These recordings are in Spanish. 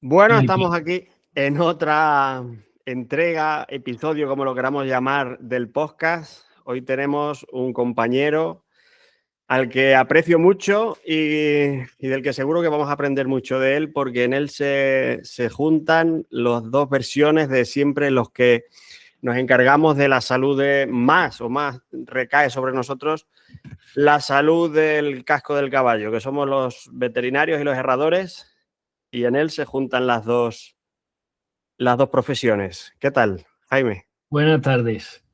Bueno, Felipe. estamos aquí en otra entrega, episodio, como lo queramos llamar, del podcast. Hoy tenemos un compañero al que aprecio mucho y del que seguro que vamos a aprender mucho de él, porque en él se juntan las dos versiones de siempre los que nos encargamos de la salud de más recae sobre nosotros la salud del casco del caballo, que somos los veterinarios y los herradores, y en él se juntan las dos profesiones. ¿Qué tal, Jaime? Buenas tardes.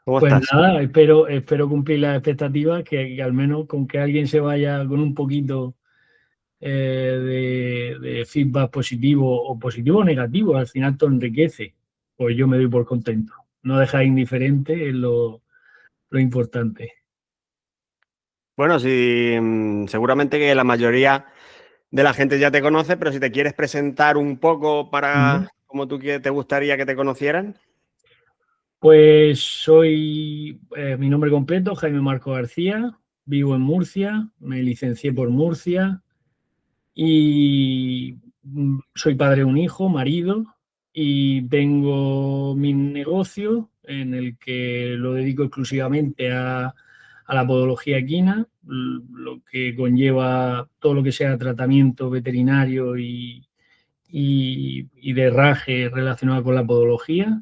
¿Cómo Pues estás? nada, espero cumplir las expectativas, que al menos con que alguien se vaya con un poquito de feedback positivo o negativo, al final todo enriquece. Pues yo me doy por contento. No dejar indiferente es lo importante. Bueno, sí, seguramente que la mayoría de la gente ya te conoce, pero si te quieres presentar un poco Ujú. para cómo te gustaría que te conocieran. Pues soy mi nombre completo, Jaime Marco García, vivo en Murcia, me licencié por Murcia. Y soy padre de un hijo, marido, y tengo mi negocio en el que lo dedico exclusivamente a la podología equina, lo que conlleva todo lo que sea tratamiento veterinario y de herraje relacionado con la podología.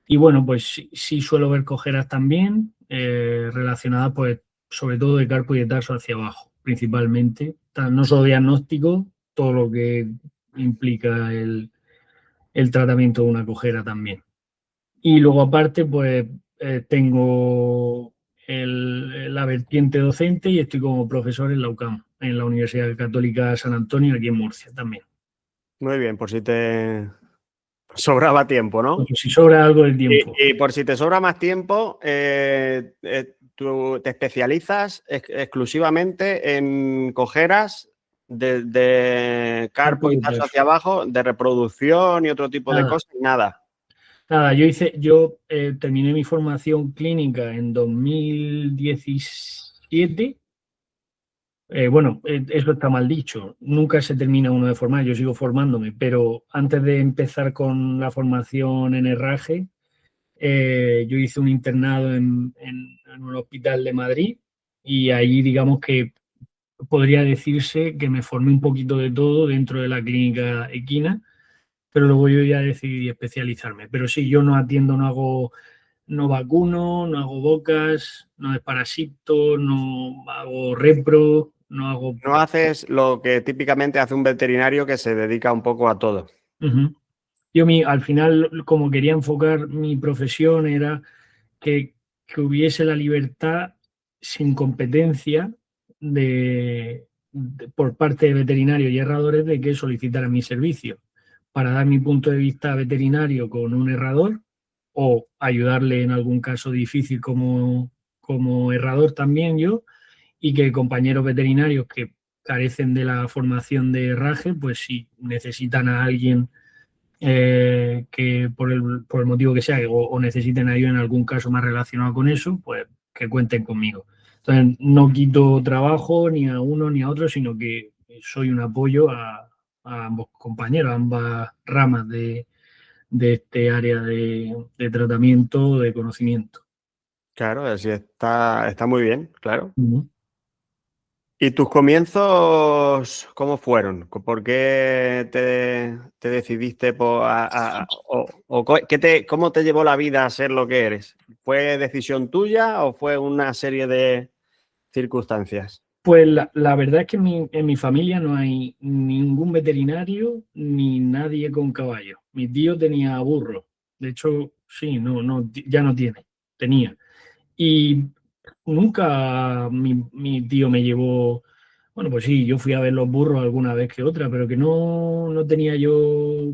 Y bueno, pues sí suelo ver cojeras también, relacionadas pues sobre todo de carpo y de tarso hacia abajo, principalmente. No solo diagnóstico, todo lo que implica el tratamiento de una cojera también. Y luego aparte, pues tengo la vertiente docente y estoy como profesor en la UCAM, en la Universidad Católica San Antonio, aquí en Murcia también. Muy bien, por si te sobraba tiempo, ¿no? Porque si sobra algo de tiempo. Y por si te sobra más tiempo, tú te especializas exclusivamente en cojeras de Carpo carpo y y tarso tarso. hacia abajo, de reproducción y otro tipo de Nada. cosas, nada. Nada, terminé mi formación clínica en 2017. Bueno, eso está mal dicho. Nunca se termina uno de formar, yo sigo formándome, pero antes de empezar con la formación en herraje, yo hice un internado en un hospital de Madrid y allí digamos que podría decirse que me formé un poquito de todo dentro de la clínica equina, pero luego yo ya decidí especializarme. Pero sí, yo no atiendo, no vacuno, no hago bocas, no desparasito, no hago repro, no hago... No haces lo que típicamente hace un veterinario que se dedica un poco a todo. Ujú. Al final, como quería enfocar mi profesión, era que, que hubiese la libertad sin competencia por parte de veterinarios y herradores de que solicitaran mi servicio para dar mi punto de vista veterinario con un herrador o ayudarle en algún caso difícil como herrador también yo, y que compañeros veterinarios que carecen de la formación de herraje, pues si necesitan a alguien que por el motivo que sea o necesiten ayuda en algún caso más relacionado con eso, pues que cuenten conmigo. Entonces, no quito trabajo ni a uno ni a otro, sino que soy un apoyo a ambos compañeros, a ambas ramas de este área de tratamiento, de conocimiento. Claro, así está muy bien, claro. Ujú. ¿Y tus comienzos cómo fueron? ¿Por qué te decidiste cómo te llevó la vida a ser lo que eres? ¿Fue decisión tuya o fue una serie de circunstancias? Pues la verdad es que en mi familia no hay ningún veterinario ni nadie con caballo. Mi tío tenía burro. De hecho, sí, ya no tiene. Tenía. Y nunca mi tío me llevó. Bueno, pues sí, yo fui a ver los burros alguna vez que otra, pero que no tenía yo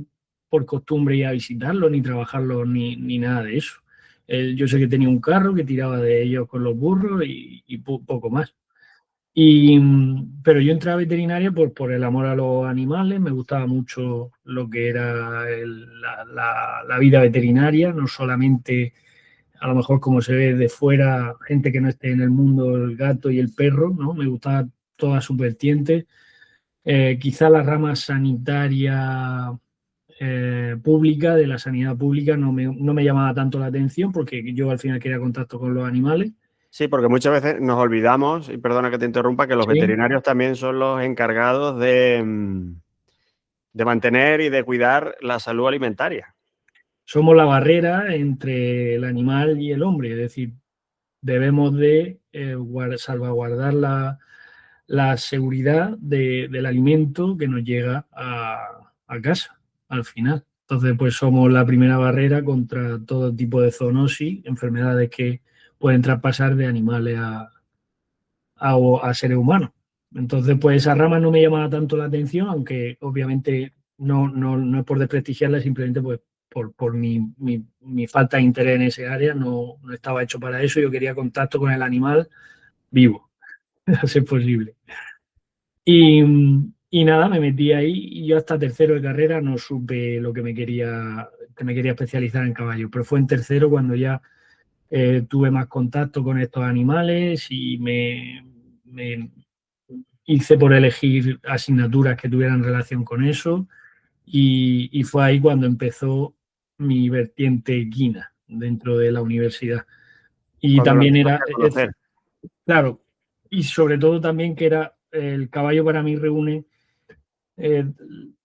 por costumbre ir a visitarlos, ni trabajarlos, ni nada de eso. Yo sé que tenía un carro que tiraba de ellos con los burros y poco más. Pero yo entré a veterinaria por el amor a los animales, me gustaba mucho lo que era la vida veterinaria, no solamente a lo mejor como se ve de fuera, gente que no esté en el mundo, el gato y el perro, ¿no? Me gustaba toda su vertiente. Quizá la rama sanitaria pública, de la sanidad pública, no me llamaba tanto la atención porque yo al final quería contacto con los animales. Sí, porque muchas veces nos olvidamos, y perdona que te interrumpa, que los Sí. veterinarios también son los encargados de mantener y de cuidar la salud alimentaria. Somos la barrera entre el animal y el hombre, es decir, debemos de salvaguardar la seguridad del alimento que nos llega a casa al final. Entonces, pues somos la primera barrera contra todo tipo de zoonosis, enfermedades que pueden traspasar de animales a seres humanos. Entonces, pues esa rama no me llamaba tanto la atención, aunque obviamente no es por desprestigiarla, simplemente pues por mi falta de interés en ese área, no estaba hecho para eso. Yo quería contacto con el animal vivo, a ser posible. Y, y nada, me metí ahí y yo hasta tercero de carrera no supe lo que me quería especializar en caballo, pero fue en tercero cuando ya tuve más contacto con estos animales y me hice por elegir asignaturas que tuvieran relación con eso y fue ahí cuando empezó mi vertiente equina dentro de la universidad. Y Cuando lo también empezaste a conocer. claro, y sobre todo también que era el caballo para mí reúne, eh,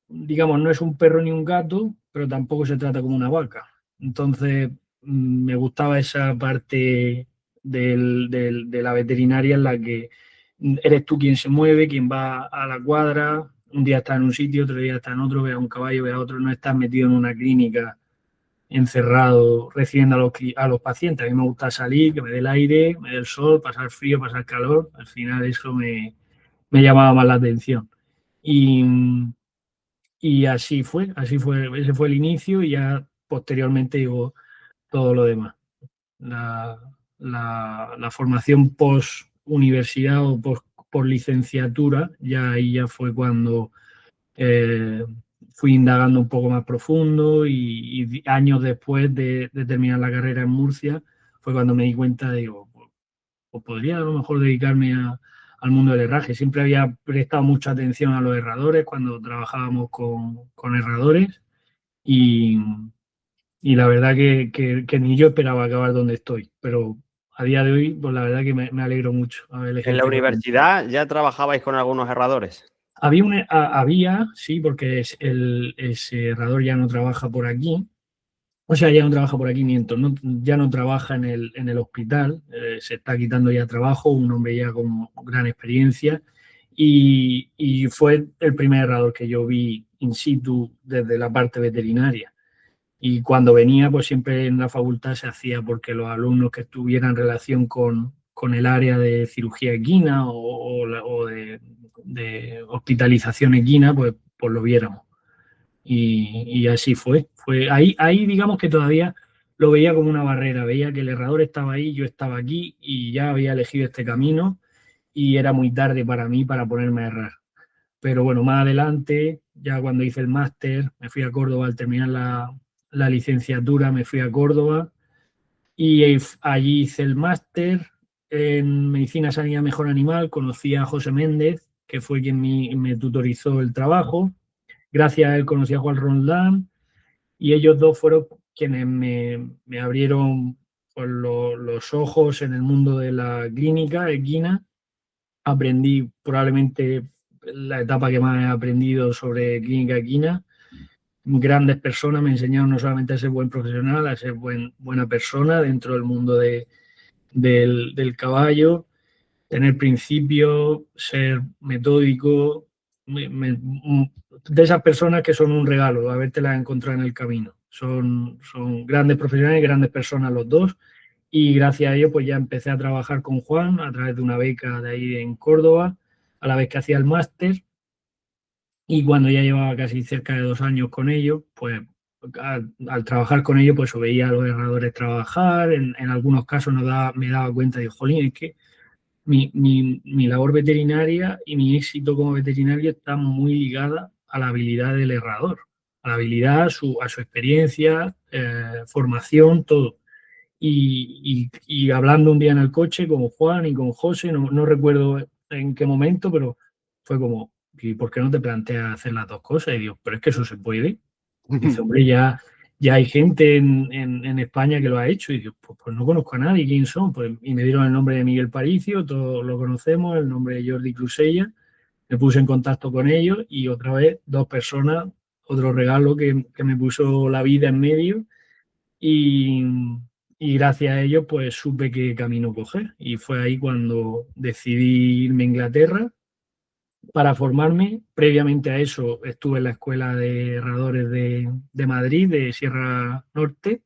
digamos, no es un perro ni un gato, pero tampoco se trata como una vaca. Entonces, me gustaba esa parte de la veterinaria en la que eres tú quien se mueve, quien va a la cuadra, un día está en un sitio, otro día está en otro, ve a un caballo, ve a otro, no estás metido en una clínica encerrado recibiendo a los pacientes. A mí me gusta salir, que me dé el aire, me dé el sol, pasar frío, pasar calor. Al final eso me llamaba más la atención. Y, y así fue, ese fue el inicio y ya posteriormente llegó todo lo demás. La, la formación post universidad o post licenciatura, ya ahí ya fue cuando eh, fui indagando un poco más profundo y años después de terminar la carrera en Murcia fue cuando me di cuenta, digo, pues podría a lo mejor dedicarme al mundo del herraje. Siempre había prestado mucha atención a los herradores cuando trabajábamos con herradores y, y la verdad que ni yo esperaba acabar donde estoy, pero a día de hoy, pues la verdad que me alegro mucho haber ¿En la ejercido. universidad ya trabajabais con algunos herradores? Había, sí, porque ese herrador ya no trabaja por aquí. O sea, ya no trabaja por aquí, miento, ya no trabaja en el hospital, se está quitando ya trabajo, un hombre ya con gran experiencia, y fue el primer herrador que yo vi in situ desde la parte veterinaria. Y cuando venía, pues siempre en la facultad se hacía porque los alumnos que tuvieran relación con el área de cirugía equina o de hospitalización equina, pues lo viéramos. Y así fue ahí, digamos que todavía lo veía como una barrera, veía que el herrador estaba ahí, yo estaba aquí y ya había elegido este camino y era muy tarde para mí para ponerme a errar. Pero bueno, más adelante, ya cuando hice el máster, me fui a Córdoba al terminar la licenciatura, me fui a Córdoba y allí hice el máster en Medicina, Sanidad, Mejor Animal, conocí a José Méndez, que fue quien me tutorizó el trabajo. Gracias a él conocí a Juan Roldán y ellos dos fueron quienes me abrieron pues, los ojos en el mundo de la clínica equina. Aprendí probablemente la etapa que más he aprendido sobre clínica equina. Grandes personas me enseñaron no solamente a ser buen profesional, a ser buena persona dentro del mundo del caballo, tener principios, ser metódico, de esas personas que son un regalo, habértelas encontrado en el camino. Son grandes profesionales y grandes personas los dos. Y gracias a ello, pues ya empecé a trabajar con Juan a través de una beca de ahí en Córdoba, a la vez que hacía el máster. Y cuando ya llevaba casi cerca de 2 años con ellos, pues al trabajar con ellos, pues veía a los herradores trabajar. En algunos casos me daba cuenta de, jolín, es que mi labor veterinaria y mi éxito como veterinario está muy ligada a la habilidad del herrador, a la habilidad, a su experiencia, formación, todo. Y hablando un día en el coche con Juan y con José, no recuerdo en qué momento, pero fue como, ¿y por qué no te planteas hacer las dos cosas? Y digo, pero es que eso se puede. Dice, hombre, ya hay gente en España que lo ha hecho. Y digo, pues no conozco a nadie, ¿quién son? Pues, y me dieron el nombre de Miguel Paricio, todos lo conocemos, el nombre de Jordi Crusella. Me puse en contacto con ellos y otra vez 2 personas, otro regalo que me puso la vida en medio y, y gracias a ellos pues supe qué camino coger y fue ahí cuando decidí irme a Inglaterra para formarme. Previamente a eso estuve en la Escuela de Herradores de Madrid, de Sierra Norte,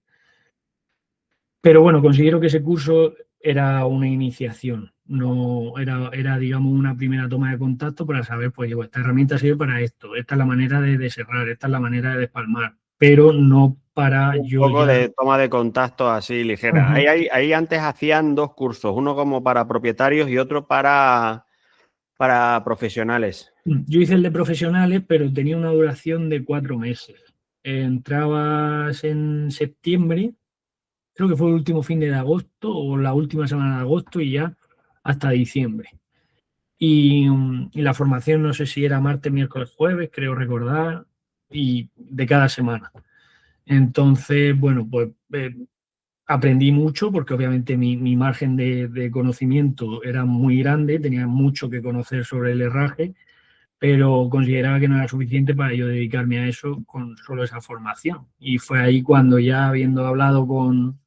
pero bueno, considero que ese curso era una iniciación, no era digamos una primera toma de contacto para saber, pues digo, esta herramienta sirve para esto, esta es la manera de cerrar, esta es la manera de despalmar, pero no para Un yo poco ya. de toma de contacto así ligera. Ujú. Ahí antes hacían 2 cursos, uno como para propietarios y otro para profesionales. Yo hice el de profesionales, pero tenía una duración de 4 meses. Entrabas en septiembre, creo que fue el último fin de agosto o la última semana de agosto y ya hasta diciembre. Y la formación no sé si era martes, miércoles, jueves, creo recordar, y de cada semana. Entonces, bueno, pues aprendí mucho porque obviamente mi margen de conocimiento era muy grande, tenía mucho que conocer sobre el herraje, pero consideraba que no era suficiente para yo dedicarme a eso con solo esa formación. Y fue ahí cuando ya habiendo hablado con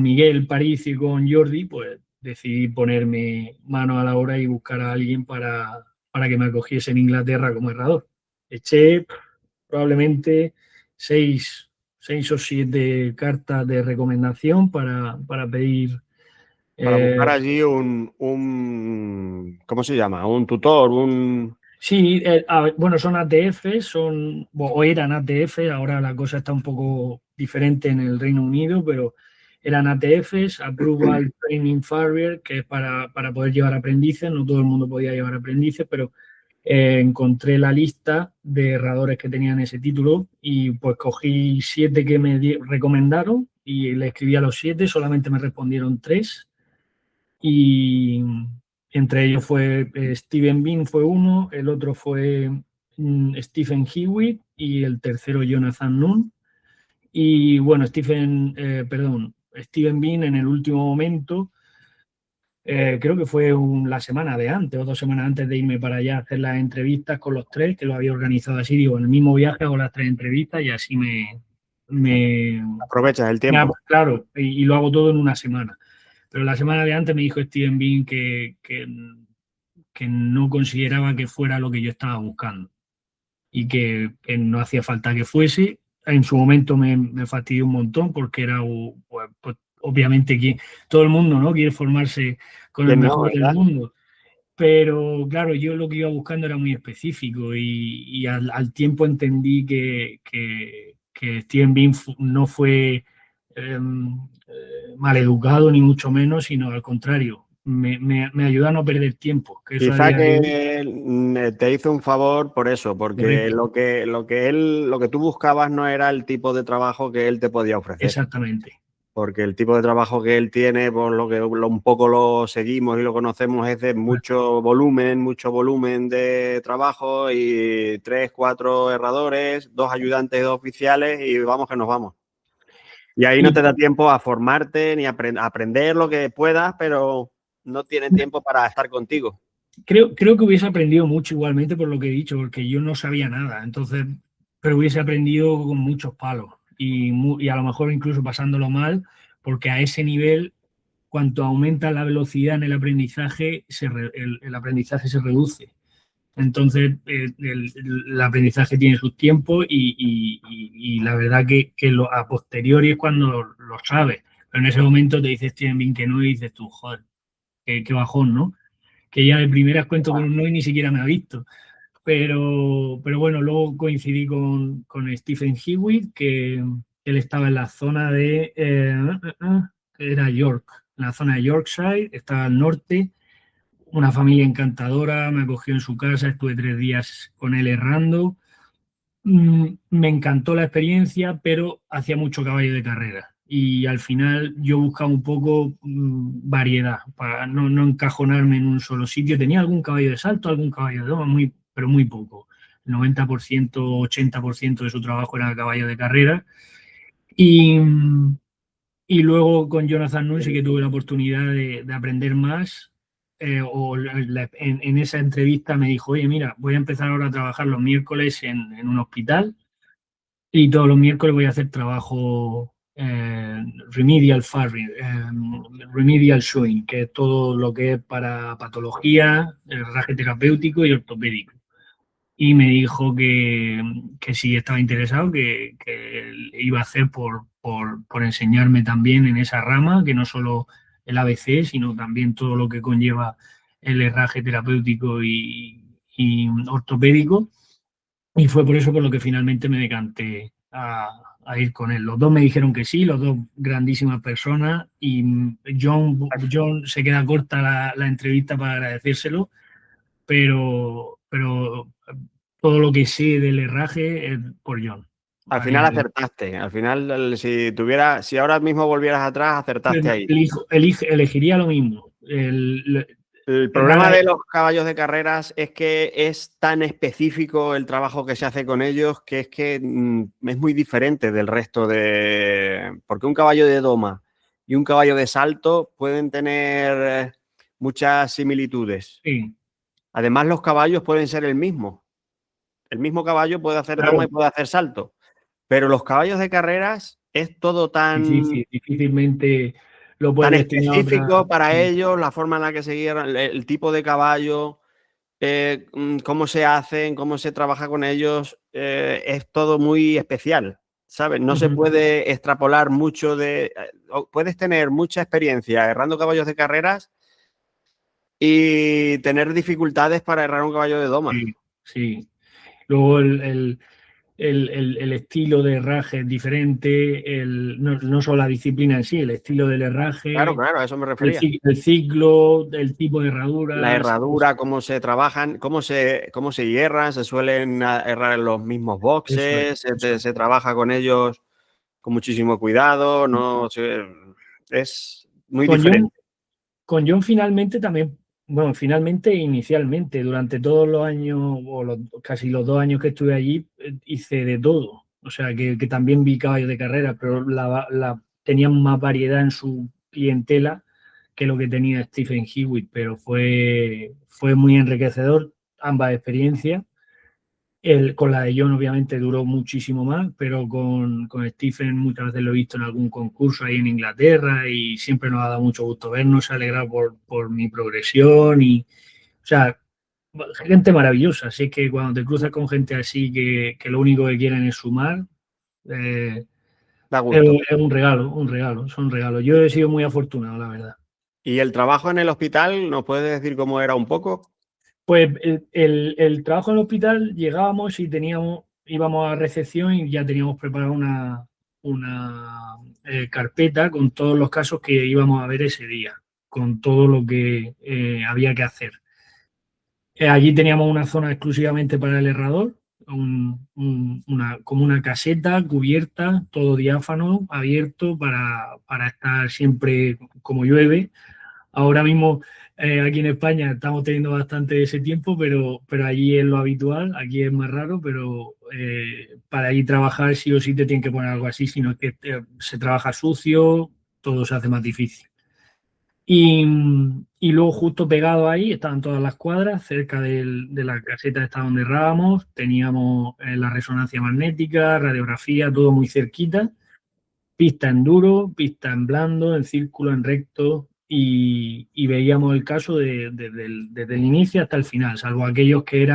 Miguel París y con Jordi, pues decidí ponerme mano a la obra y buscar a alguien para que me acogiese en Inglaterra como herrador. Eché probablemente 6 o 7 cartas de recomendación para pedir. Para buscar eh, allí ¿cómo se llama? Un tutor, Sí, bueno, son ATF, o eran ATF, ahora la cosa está un poco diferente en el Reino Unido, pero eran ATFs, Approval Training Farrier, que es para poder llevar aprendices, no todo el mundo podía llevar aprendices, pero encontré la lista de herradores que tenían ese título y pues cogí 7 que me recomendaron y le escribí a los 7, solamente me respondieron 3 y entre ellos fue Steven Bean fue uno, el otro fue Stephen Hewitt y el tercero Jonathan Nunn. Y bueno, Steven Bean en el último momento, creo que fue la semana de antes o 2 semanas antes de irme para allá a hacer las entrevistas con los 3, que lo había organizado así, digo, en el mismo viaje hago las 3 entrevistas y así me aprovechas el tiempo. claro, y lo hago todo en una semana. Pero la semana de antes me dijo Steven Bean que no consideraba que fuera lo que yo estaba buscando y que no hacía falta que fuese. En su momento me fastidió un montón porque era, pues, obviamente, todo el mundo, ¿no?, quiere formarse con el ¿Quién no, mejor del verdad? mundo. Pero claro, yo lo que iba buscando era muy específico y al tiempo entendí que Steven Bean no fue maleducado ni mucho menos, sino al contrario, me ayudó a no perder tiempo, que eso a Quizá día de hoy. que te hizo un favor por eso, porque Correcto, lo que tú buscabas no era el tipo de trabajo que él te podía ofrecer. exactamente. Porque el tipo de trabajo que él tiene, por lo que un poco lo seguimos y lo conocemos, es de mucho volumen de trabajo y 3, 4 herradores, 2 ayudantes y 2 oficiales y vamos que nos vamos. Y ahí no Y te da tiempo a formarte ni a aprender lo que puedas, pero no tienen tiempo para estar contigo. creo que hubiese aprendido mucho igualmente por lo que he dicho, porque yo no sabía nada, entonces, pero hubiese aprendido con muchos palos y a lo mejor incluso pasándolo mal, porque a ese nivel, cuanto aumenta la velocidad en el aprendizaje, el aprendizaje se reduce. Entonces, el aprendizaje tiene sus tiempos y la verdad que a posteriori es cuando lo sabes. Pero en ese momento te dices Steven Bean que no y dices tú, joder, qué bajón, ¿no? Que ya de primeras cuento con un no y ni siquiera me ha visto. Pero bueno, luego coincidí con Stephen Hewitt, que él estaba en la zona era York, en la zona de Yorkshire, estaba al norte, una familia encantadora, me acogió en su casa, estuve 3 días con él errando. Me encantó la experiencia, pero hacía mucho caballo de carrera. Y al final yo buscaba un poco variedad, para no encajonarme en un solo sitio. Tenía algún caballo de salto, algún caballo de doma, muy pero muy poco. El 90%, 80% de su trabajo era caballo de carrera. Y luego con Jonathan Null sí que tuve la oportunidad de aprender más. En esa entrevista me dijo, oye, mira, voy a empezar ahora a trabajar los miércoles en un hospital y todos los miércoles voy a hacer trabajo remedial farming, remedial showing, que es todo lo que es para patología, herraje terapéutico y ortopédico. Y me dijo que si estaba interesado, que iba a hacer por enseñarme también en esa rama, que no solo el ABC, sino también todo lo que conlleva el herraje terapéutico y ortopédico. Y fue por eso por lo que finalmente me decanté a ir con él. Los dos me dijeron que sí, los dos grandísimas personas, y John se queda corta la entrevista para agradecérselo, pero todo lo que sé del herraje es por John. Al final acertaste. Al final, si ahora mismo volvieras atrás, acertaste ahí. Elegiría lo mismo. El problema de los caballos de carreras es que es tan específico el trabajo que se hace con ellos que es muy diferente del resto de... Porque un caballo de doma y un caballo de salto pueden tener muchas similitudes. Sí. Además, los caballos pueden ser el mismo. El mismo caballo puede hacer doma y puede hacer salto. Pero los caballos de carreras es todo tan... Difícilmente lo puedes tan destinar específico para ellos, la forma en la que se guían, el tipo de caballo, cómo se hacen, cómo se trabaja con ellos, es todo muy especial, ¿sabes? No se puede extrapolar mucho de... Puedes tener mucha experiencia errando caballos de carreras y tener dificultades para errar un caballo de doma. Sí. Luego el estilo de herraje es diferente, no solo la disciplina en sí, el estilo del herraje. Claro, a eso me refería. El ciclo, el tipo de herradura. La herradura, cómo se trabajan, cómo se hierran, se suelen errar en los mismos boxes, se trabaja con ellos con muchísimo cuidado, es muy diferente. Con John finalmente también, bueno, finalmente e inicialmente, durante todos los años, o casi los 2 años que estuve allí, hice de todo. O sea, que también vi caballos de carrera, pero tenían más variedad en su clientela que lo que tenía Stephen Hewitt, pero fue muy enriquecedor ambas experiencias. Con la de John obviamente duró muchísimo más, pero con Stephen muchas veces lo he visto en algún concurso ahí en Inglaterra y siempre nos ha dado mucho gusto vernos, se ha alegrado por mi progresión o sea, gente maravillosa. Así que cuando te cruzas con gente así que lo único que quieren es sumar, da gusto. Es un regalo, son regalos. Yo he sido muy afortunado, la verdad. ¿Y el trabajo en el hospital, nos puedes decir cómo era un poco? Pues el trabajo en el hospital, llegábamos y íbamos a recepción y ya teníamos preparada una carpeta con todos los casos que íbamos a ver ese día, con todo lo que había que hacer. Allí teníamos una zona exclusivamente para el herrador, como una caseta cubierta, todo diáfano, abierto para estar siempre como llueve. Ahora mismo aquí en España estamos teniendo bastante de ese tiempo, pero allí es lo habitual, aquí es más raro, pero para allí trabajar sí o sí te tienen que poner algo así, sino que se trabaja sucio, todo se hace más difícil. Y luego justo pegado ahí estaban todas las cuadras, cerca de la caseta esta donde errábamos, teníamos la resonancia magnética, radiografía, todo muy cerquita, pista en duro, pista en blando, en círculo, en recto, y veíamos el caso desde el inicio hasta el final, salvo aquellos que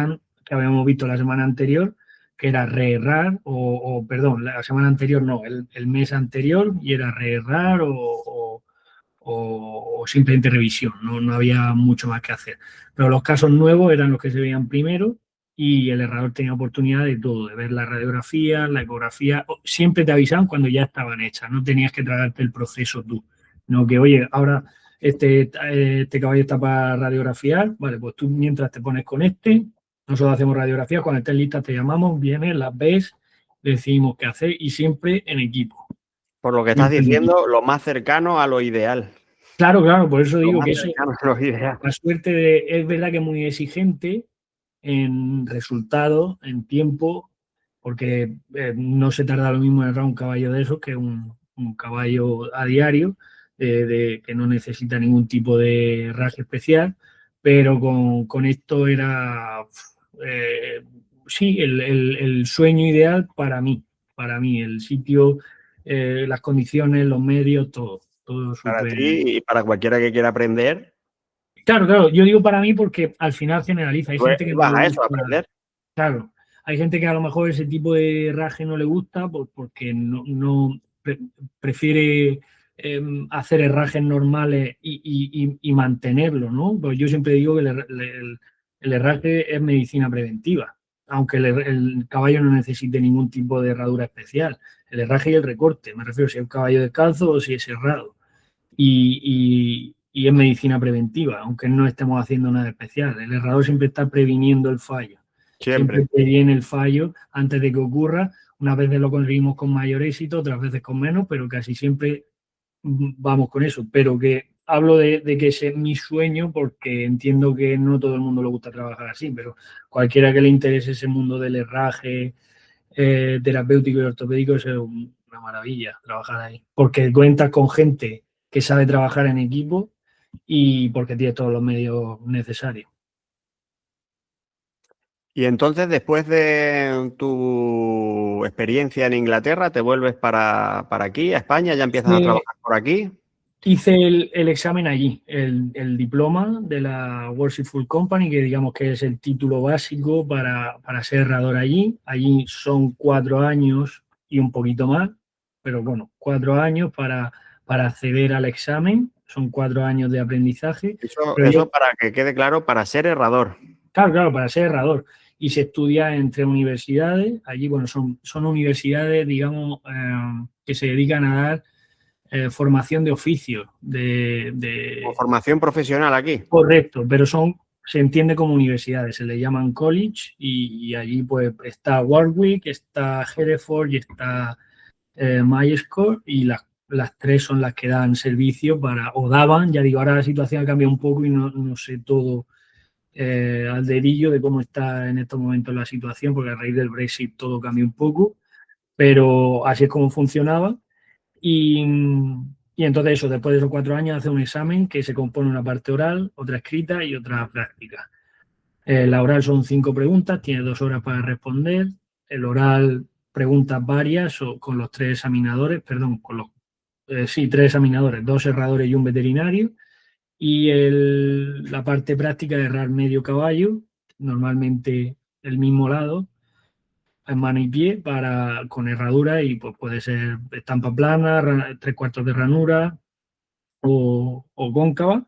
habíamos visto la semana anterior, que era reerrar, perdón, la semana anterior no, el mes anterior, y era reerrar o simplemente revisión, no había mucho más que hacer. Pero los casos nuevos eran los que se veían primero y el herrador tenía oportunidad de todo, de ver la radiografía, la ecografía. Siempre te avisaban cuando ya estaban hechas, no tenías que tragarte el proceso tú. No que, oye, ahora este caballo está para radiografiar, vale, pues tú mientras te pones con nosotros hacemos radiografía, cuando estés listas te llamamos, vienes, las ves, decidimos qué hacer y siempre en equipo. Por lo que estás diciendo, lo más cercano a lo ideal. Claro, por eso digo que eso, la suerte es verdad que es muy exigente, en resultados, en tiempo, porque no se tarda lo mismo en errar un caballo de esos que un caballo a diario, que no necesita ningún tipo de herraje especial, pero con esto era, sí, el sueño ideal para mí, el sitio, las condiciones, los medios, todo Para súper. ti y para cualquiera que quiera aprender, Claro, claro, yo digo para mí porque al final generaliza. Hay tú gente que no vas le a eso, a gusta, aprender. claro, hay gente que a lo mejor ese tipo de herraje no le gusta porque prefiere hacer herrajes normales y mantenerlo, ¿no? Pues yo siempre digo que el herraje es medicina preventiva, aunque el caballo no necesite ningún tipo de herradura especial. El herraje y el recorte, me refiero si es un caballo descalzo o si es herrado y es medicina preventiva, aunque no estemos haciendo nada especial. El herrador siempre está previniendo el fallo, siempre Siempre. previene el fallo antes de que ocurra. Unas veces lo conseguimos con mayor éxito, otras veces con menos, pero casi siempre vamos con eso. Pero que hablo de que ese es mi sueño porque entiendo que no todo el mundo le gusta trabajar así, pero cualquiera que le interese ese mundo del herraje terapéutico y ortopédico es una maravilla trabajar ahí, porque cuentas con gente que sabe trabajar en equipo y porque tiene todos los medios necesarios. Y entonces, después de tu experiencia en Inglaterra, te vuelves para aquí, a España, ya empiezas a trabajar por aquí. Hice el examen allí, el diploma de la Worshipful Company, que digamos que es el título básico para ser herrador allí. Allí son 4 años y un poquito más, pero bueno, 4 años para acceder al examen, son 4 años de aprendizaje. Pero yo, Eso para que quede claro, para ser herrador. claro, para ser herrador. Y se estudia entre universidades, allí, bueno, son universidades, digamos, que se dedican a dar formación de oficio, O formación profesional aquí. correcto, pero se entiende como universidades, se le llaman college y allí pues está Warwick, está Hereford y está MyScore y las tres son las que dan servicio o daban, ya digo, ahora la situación ha cambiado un poco y no sé todo al dedillo de cómo está en estos momentos la situación, porque a raíz del Brexit todo cambió un poco, pero así es como funcionaba. Y, y entonces eso, después de esos 4 años hace un examen que se compone una parte oral, otra escrita y otra práctica. La oral son 5 preguntas, tiene 2 horas para responder. El oral, preguntas varias con los 3 examinadores, perdón, sí, 3 examinadores, 2 herradores y un veterinario. Y la parte práctica de herrar medio caballo, normalmente el mismo lado, en mano y pie con herradura y pues puede ser estampa plana, 3/4 de ranura o cóncava.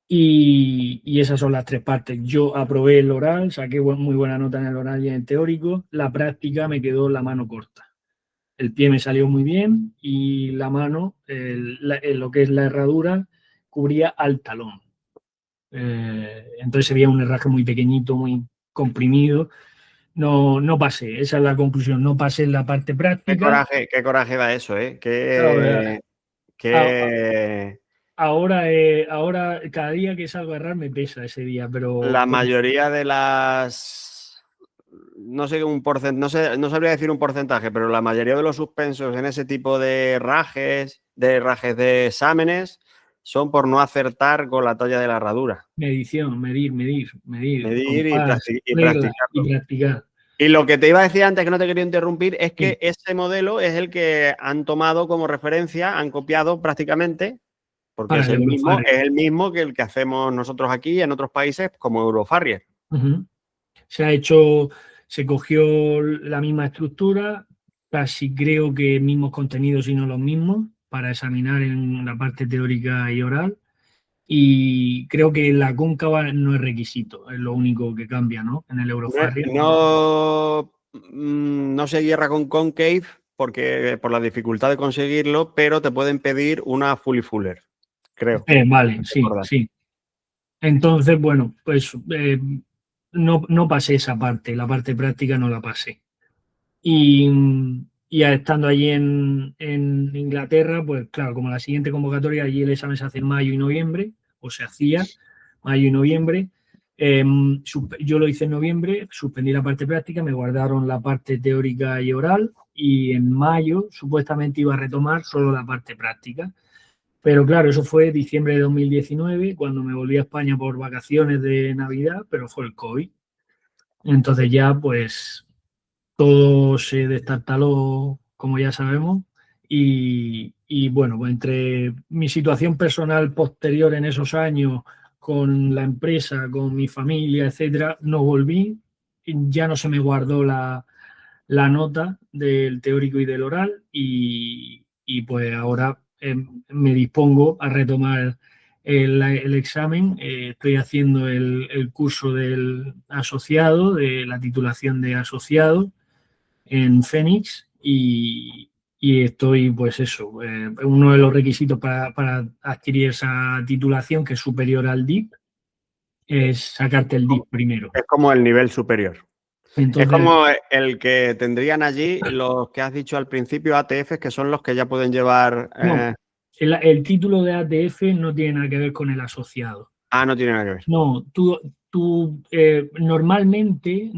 Y esas son las 3 partes. Yo aprobé el oral, saqué muy buena nota en el oral y en el teórico. La práctica me quedó la mano corta. El pie me salió muy bien y la mano, lo que es la herradura, cubría al talón. Entonces se veía un herraje muy pequeñito, muy comprimido. No pasé, esa es la conclusión. No pasé en la parte práctica. Qué coraje da eso, ¿eh? Claro, a- Qué... ahora cada día que salgo a errar me pesa ese día, La pero mayoría de las... No sé, no sabría decir un porcentaje, pero la mayoría de los suspensos en ese tipo de rajes de exámenes, son por no acertar con la talla de la herradura. medición, medir, Medir compás, y regla y practicarlo. practicar. Y lo que te iba a decir antes, que no te quería interrumpir, es Sí, que ese modelo es el que han tomado como referencia, han copiado prácticamente, porque para el Eurofarrier. es el mismo que el que hacemos nosotros aquí en otros países como Eurofarrier. Uh-huh. Se cogió la misma estructura, casi creo que mismos contenidos y no los mismos, para examinar en la parte teórica y oral. Y creo que la cóncava no es requisito, es lo único que cambia, ¿no? En el Eurofarrier. No se hierra con concave porque por la dificultad de conseguirlo, pero te pueden pedir una fully fuller, creo. Vale, sí, Recordar. sí. Entonces, bueno, pues no pasé esa parte, la parte práctica no la pasé. Y estando allí en Inglaterra, pues claro, como la siguiente convocatoria, allí el examen se hace en mayo y noviembre, o se hacía mayo y noviembre, Yo lo hice en noviembre, suspendí la parte práctica, me guardaron la parte teórica y oral y en mayo supuestamente iba a retomar solo la parte práctica. Pero claro, eso fue diciembre de 2019, cuando me volví a España por vacaciones de Navidad, pero fue el COVID. Entonces ya pues todo se destartaló, como ya sabemos, y bueno, pues entre mi situación personal posterior en esos años, con la empresa, con mi familia, etcétera, no volví, ya no se me guardó la nota del teórico y del oral, y pues ahora me dispongo a retomar el examen. Estoy haciendo el curso del asociado, de la titulación de asociado en Fénix y estoy, pues eso, uno de los requisitos para adquirir esa titulación, que es superior al DIP, es sacarte el DIP primero. Es como el nivel superior. Entonces, es como el que tendrían allí los que has dicho al principio, ATFs, que son los que ya pueden llevar... no, el título de ATF no tiene nada que ver con el asociado. Ah, no tiene nada que ver. No, tú normalmente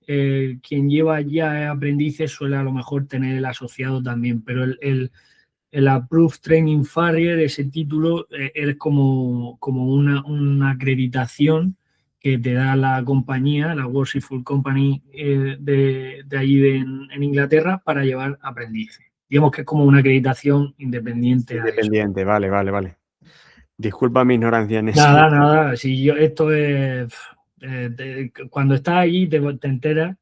quien lleva ya aprendices suele a lo mejor tener el asociado también, pero el Approved Training Farrier, ese título, es como una acreditación que te da la compañía, la Worshipful Company de allí en Inglaterra, para llevar aprendices. Digamos que es como una acreditación independiente. Independiente, vale. Disculpa mi ignorancia en eso. Nada. Si yo, esto es. Cuando estás allí te enteras,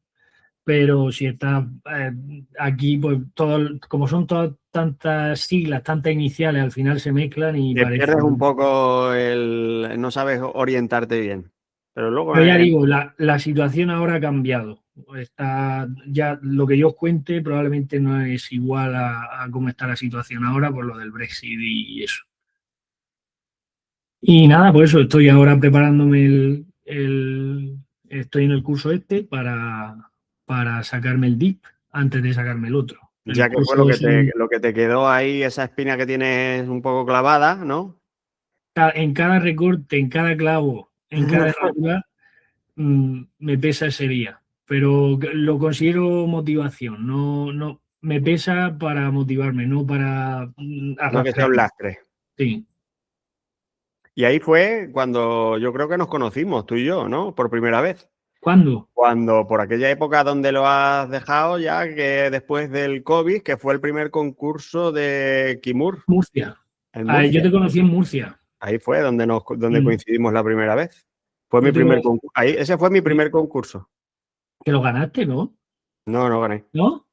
pero si estás aquí, pues como son todas tantas siglas, tantas iniciales, al final se mezclan y Te parece. pierdes un poco no sabes orientarte bien. Pero luego. Pero ya digo, la situación ahora ha cambiado. Ya lo que yo os cuente probablemente no es igual a cómo está la situación ahora por lo del Brexit y eso. Y nada, por eso estoy ahora preparándome estoy en el curso para sacarme el DIP antes de sacarme el otro. Ya que fue lo que te quedó ahí, esa espina que tienes un poco clavada, ¿no? En cada recorte, en cada clavo, en cada herradura, me pesa ese día. Pero lo considero motivación, no me pesa para motivarme, no para No que sea un arrastrar. lastre. Sí. Y ahí fue cuando yo creo que nos conocimos, tú y yo, ¿no? Por primera vez. ¿Cuándo? Cuando por aquella época donde lo has dejado ya, que después del COVID, que fue el primer concurso de Kimur. Murcia. En Murcia. Yo te conocí en Murcia. Ahí fue donde coincidimos la primera vez. Fue mi primer concurso. Ese fue mi primer concurso. Que lo ganaste, ¿no? No gané. ¿No?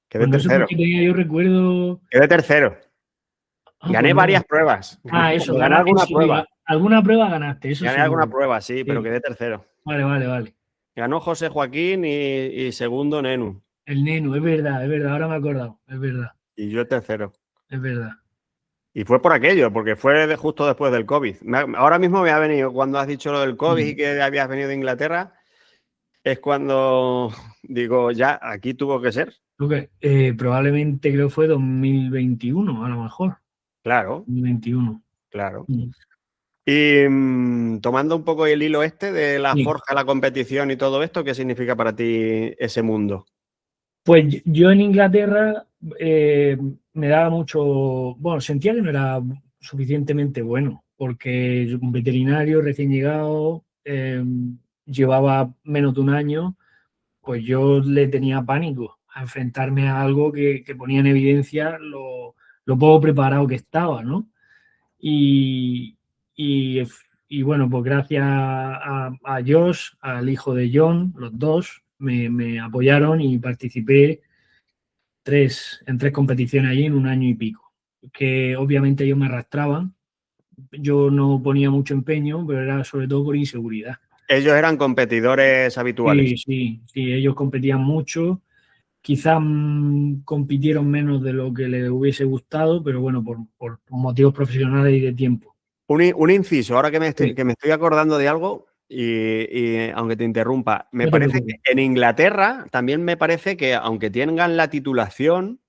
Quedé Pues tercero. Yo recuerdo. Quedé tercero. Gané varias pruebas. Eso. Gané alguna prueba. Alguna prueba ganaste, eso. Gané alguna prueba, sí, pero quedé tercero. Vale. Ganó José Joaquín y segundo Nenu. El Nenu, es verdad, ahora me he acordado, es verdad. Y yo tercero. Es verdad. Y fue por aquello, porque fue justo después del COVID. Ahora mismo me ha venido, cuando has dicho lo del COVID y que habías venido de Inglaterra, es cuando digo, ya, aquí tuvo que ser. Probablemente creo que fue 2021, a lo mejor. Claro. 2021. Claro. Y tomando un poco el hilo de la forja, la competición y todo esto, ¿qué significa para ti ese mundo? Pues yo en Inglaterra me daba mucho, bueno, sentía que no era suficientemente bueno, porque un veterinario recién llegado, llevaba menos de un año, pues yo le tenía pánico a enfrentarme a algo que ponía en evidencia lo poco preparado que estaba, ¿no? Y bueno, pues gracias a Josh, al hijo de John, los dos me apoyaron y participé en tres competiciones allí en un año y pico, que obviamente ellos me arrastraban. Yo no ponía mucho empeño, pero era sobre todo por inseguridad. Ellos eran competidores habituales. Sí, ellos competían mucho. Quizás compitieron menos de lo que les hubiese gustado, pero bueno, por motivos profesionales y de tiempo. Un inciso, ahora que me estoy acordando de algo, y aunque te interrumpa, me parece que en Inglaterra también me parece que aunque tengan la titulación,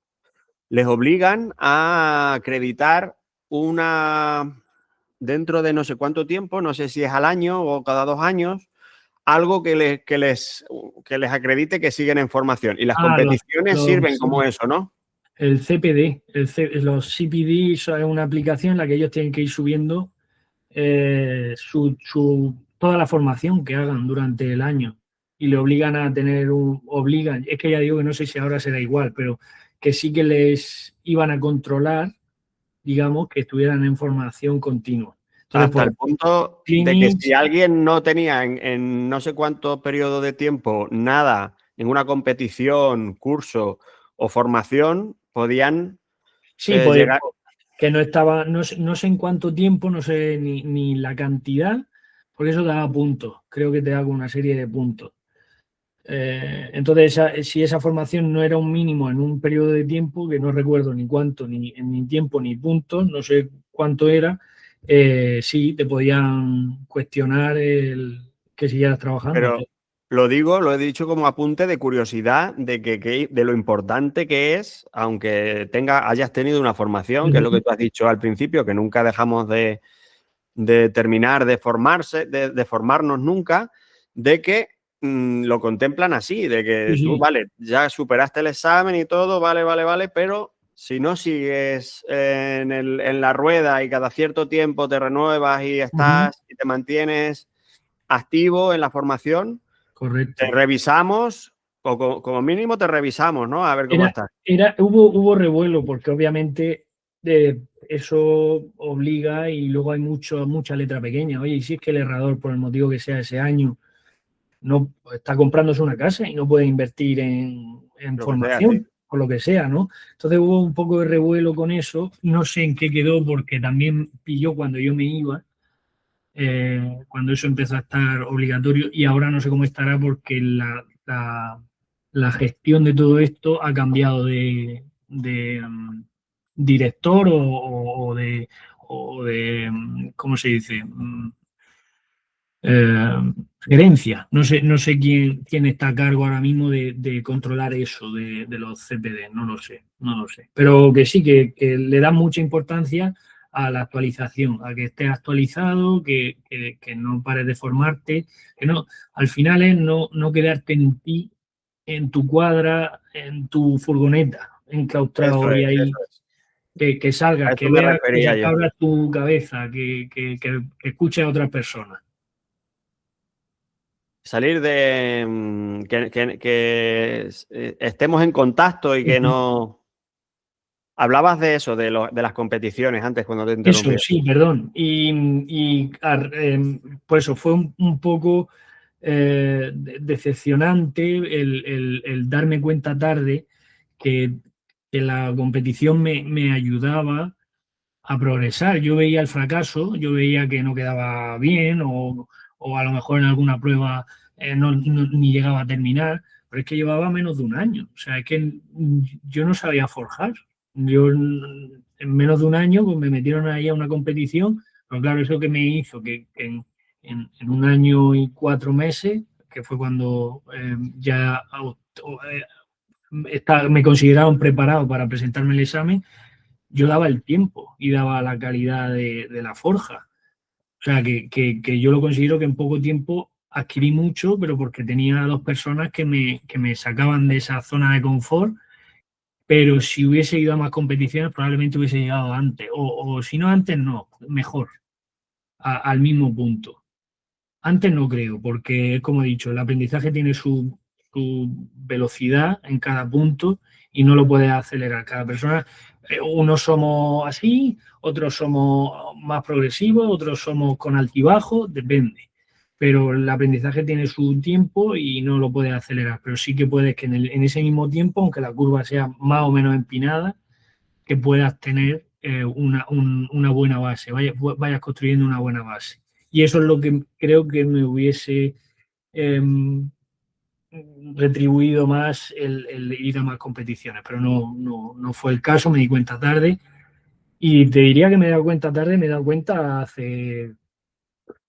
les obligan a acreditar una dentro de no sé cuánto tiempo, no sé si es al año o cada 2 años, algo que les acredite que siguen en formación. Y las competiciones sirven como eso, ¿no? El CPD, los CPD es una aplicación en la que ellos tienen que ir subiendo toda la formación que hagan durante el año y le obligan a tener es que ya digo que no sé si ahora será igual, pero que sí que les iban a controlar, digamos, que estuvieran en formación continua. Entonces, hasta el punto de que si alguien no tenía en no sé cuánto periodo de tiempo nada, ninguna competición, curso o formación, podían llegar. Que no estaba, no sé en cuánto tiempo, no sé ni la cantidad, porque eso te da puntos, creo que te da una serie de puntos. Entonces, si esa formación no era un mínimo en un periodo de tiempo, que no recuerdo ni cuánto, ni tiempo, ni puntos, no sé cuánto era, sí, te podían cuestionar que siguieras trabajando. Pero lo he dicho como apunte de curiosidad de lo importante que es, aunque hayas tenido una formación, que es lo que tú has dicho al principio, que nunca dejamos de terminar de formarnos nunca, de que lo contemplan así, de que tú, vale, ya superaste el examen y todo, vale, pero si no sigues en la rueda y cada cierto tiempo te renuevas y estás y te mantienes activo en la formación, correcto, te revisamos, o como mínimo te revisamos, ¿no? A ver cómo estás. Hubo revuelo porque obviamente eso obliga y luego hay mucha letra pequeña. Oye, y si es que el errador, por el motivo que sea ese año, no está comprándose una casa y no puede invertir en formación, por lo que sea, ¿no? Entonces hubo un poco de revuelo con eso. No sé en qué quedó porque también pilló cuando yo me iba, cuando eso empezó a estar obligatorio, y ahora no sé cómo estará porque la gestión de todo esto ha cambiado de director o de, ¿cómo se dice? Gerencia. No sé quién está a cargo ahora mismo de controlar eso de los CPD, no lo sé. Pero que sí, que le da mucha importancia a la actualización, a que estés actualizado, que no pares de formarte, que no, al final es no quedarte en ti, en tu cuadra, en tu furgoneta, enclaustrado y ahí. Que salgas, que veas, que abras tu cabeza, que escuches a otras personas. Salir de que estemos en contacto y que no. Hablabas de eso, de las competiciones antes cuando te interrumpí. Eso, sí, perdón. Por eso fue un poco decepcionante el darme cuenta tarde que la competición me ayudaba a progresar. Yo veía el fracaso, yo veía que no quedaba bien o a lo mejor en alguna prueba ni llegaba a terminar, pero es que llevaba menos de un año. O sea, es que yo no sabía forjar. Yo en menos de un año pues, me metieron ahí a una competición, pero claro, eso que me hizo que en un año y 4 meses, que fue cuando ya me consideraron preparado para presentarme el examen, yo daba el tiempo y daba la calidad de la forja. O sea, que yo lo considero que en poco tiempo adquirí mucho, pero porque tenía 2 personas que me sacaban de esa zona de confort, pero si hubiese ido a más competiciones probablemente hubiese llegado antes, o si no antes, no, mejor, al mismo punto. Antes no creo, porque como he dicho, el aprendizaje tiene su velocidad en cada punto y no lo puedes acelerar. Cada persona, unos somos así, otros somos más progresivos, otros somos con altibajo, depende. Pero el aprendizaje tiene su tiempo y no lo puedes acelerar. Pero sí que puedes que en ese mismo tiempo, aunque la curva sea más o menos empinada, que puedas tener una buena base, vayas construyendo una buena base. Y eso es lo que creo que me hubiese retribuido más el ir a más competiciones, pero no fue el caso, me di cuenta tarde. Y te diría que me he dado cuenta tarde, me he dado cuenta hace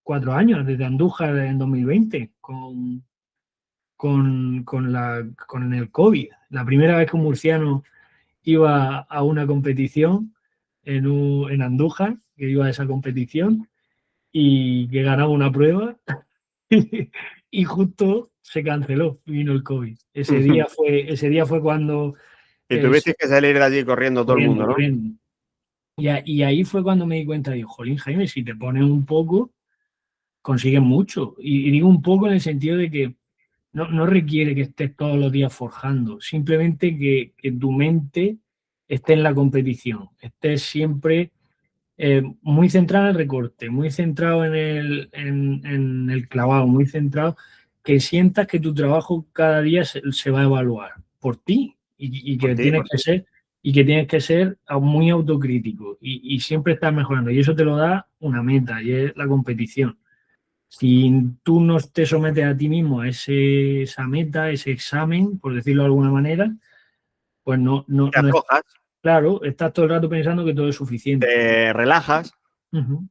4 años, desde Andújar en 2020, con el COVID. La primera vez que un murciano iba a una competición en Andújar, que iba a esa competición y que ganaba una prueba y justo se canceló, vino el COVID. Ese día fue cuando... Y tuviste que salir de allí corriendo todo el mundo, ¿no? corriendo. Y ahí fue cuando me di cuenta, digo, jolín, Jaime, si te pones un poco, consigues mucho. Y digo un poco en el sentido de que no requiere que estés todos los días forjando, simplemente que tu mente esté en la competición, estés siempre muy centrado en el recorte, muy centrado en el clavado, muy centrado, que sientas que tu trabajo cada día se va a evaluar por ti y que tienes que ser y que tienes que ser muy autocrítico y siempre estar mejorando. Y eso te lo da una meta y es la competición. Si tú no te sometes a ti mismo a esa meta, ese examen, por decirlo de alguna manera, pues Te aflojas, claro, estás todo el rato pensando que todo es suficiente. te relajas, Uh-huh.